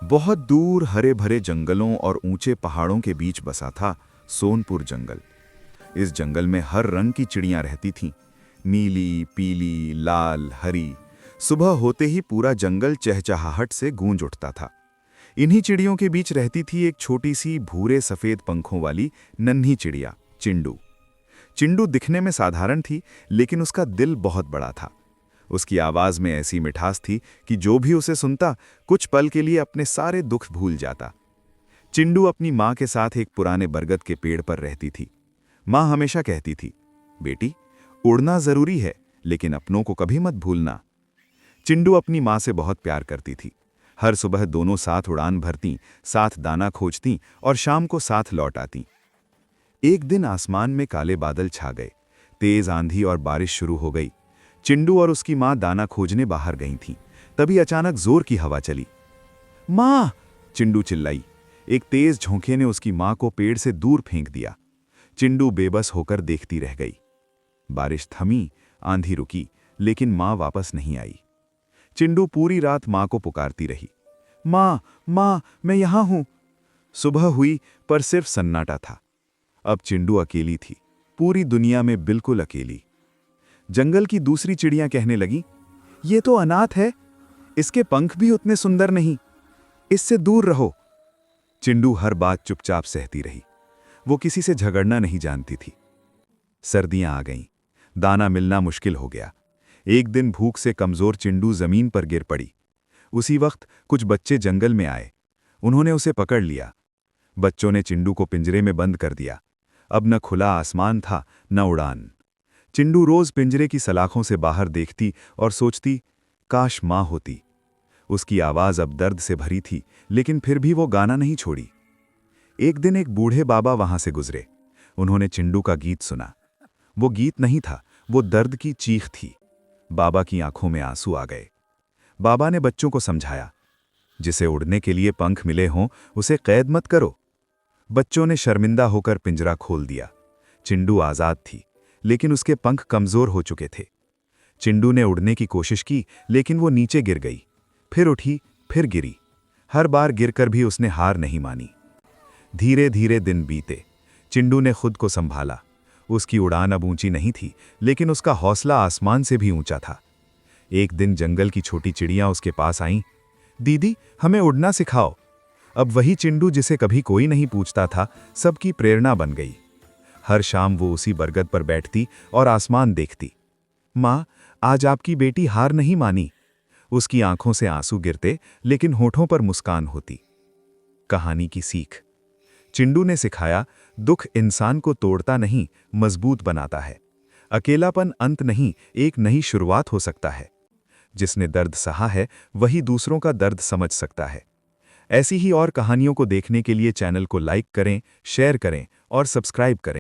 बहुत दूर हरे भरे जंगलों और ऊंचे पहाड़ों के बीच बसा था सोनपुर जंगल। इस जंगल में हर रंग की चिड़ियां रहती थीं, नीली, पीली, लाल, हरी। सुबह होते ही पूरा जंगल चहचहाहट से गूंज उठता था। इन्हीं चिड़ियों के बीच रहती थी एक छोटी सी भूरे सफेद पंखों वाली नन्ही चिड़िया, चिंडू। चिंडू दिखने में साधारण थी, लेकिन उसका दिल बहुत बड़ा था। उसकी आवाज में ऐसी मिठास थी कि जो भी उसे सुनता, कुछ पल के लिए अपने सारे दुख भूल जाता। चिंडू अपनी माँ के साथ एक पुराने बरगद के पेड़ पर रहती थी। माँ हमेशा कहती थी, बेटी, उड़ना जरूरी है, लेकिन अपनों को कभी मत भूलना। चिंडू अपनी माँ से बहुत प्यार करती थी। हर सुबह दोनों साथ उड़ान भरतीं, साथ दाना खोजतीं और शाम को साथ लौट आतीं। एक दिन आसमान में काले बादल छा गए, तेज आंधी और बारिश शुरू हो गई। चिंडू और उसकी माँ दाना खोजने बाहर गई थीं। तभी अचानक जोर की हवा चली। माँ! चिंडू चिल्लाई। एक तेज झोंके ने उसकी माँ को पेड़ से दूर फेंक दिया। चिंडू बेबस होकर देखती रह गई। बारिश थमी, आंधी रुकी, लेकिन माँ वापस नहीं आई। चिंडू पूरी रात माँ को पुकारती रही। माँ, माँ, मैं यहां हूं। सुबह हुई, पर सिर्फ सन्नाटा था। अब चिंडू अकेली थी, पूरी दुनिया में बिल्कुल अकेली। जंगल की दूसरी चिड़ियां कहने लगी, ये तो अनाथ है, इसके पंख भी उतने सुंदर नहीं, इससे दूर रहो। चिंडू हर बात चुपचाप सहती रही। वो किसी से झगड़ना नहीं जानती थी। सर्दियां आ गईं, दाना मिलना मुश्किल हो गया। एक दिन भूख से कमजोर चिंडू जमीन पर गिर पड़ी। उसी वक्त कुछ बच्चे जंगल में आए। उन्होंने उसे पकड़ लिया। बच्चों ने चिंडू को पिंजरे में बंद कर दिया। अब न खुला आसमान था, न उड़ान। चिंडू रोज पिंजरे की सलाखों से बाहर देखती और सोचती, काश माँ होती। उसकी आवाज अब दर्द से भरी थी, लेकिन फिर भी वो गाना नहीं छोड़ी। एक दिन एक बूढ़े बाबा वहां से गुजरे। उन्होंने चिंडू का गीत सुना। वो गीत नहीं था, वो दर्द की चीख थी। बाबा की आंखों में आंसू आ गए। बाबा ने बच्चों को समझाया, जिसे उड़ने के लिए पंख मिले हों, उसे कैद मत करो। बच्चों ने शर्मिंदा होकर पिंजरा खोल दिया। चिंडू आजाद थी, लेकिन उसके पंख कमजोर हो चुके थे। चिंडू ने उड़ने की कोशिश की, लेकिन वो नीचे गिर गई। फिर उठी, फिर गिरी। हर बार गिरकर भी उसने हार नहीं मानी। धीरे धीरे दिन बीते। चिंडू ने खुद को संभाला। उसकी उड़ान अब ऊंची नहीं थी, लेकिन उसका हौसला आसमान से भी ऊंचा था। एक दिन जंगल की छोटी चिड़ियां उसके पास आईं। दीदी, हमें उड़ना सिखाओ। अब वही चिंडू जिसे कभी कोई नहीं पूछता था, सबकी प्रेरणा बन गई। हर शाम वो उसी बरगद पर बैठती और आसमान देखती। माँ, आज आपकी बेटी हार नहीं मानी। उसकी आंखों से आंसू गिरते, लेकिन होठों पर मुस्कान होती। कहानी की सीख। चिंडू ने सिखाया, दुख इंसान को तोड़ता नहीं, मजबूत बनाता है। अकेलापन अंत नहीं, एक नई शुरुआत हो सकता है। जिसने दर्द सहा है, वही दूसरों का दर्द समझ सकता है। ऐसी ही और कहानियों को देखने के लिए चैनल को लाइक करें, शेयर करें और सब्सक्राइब करें।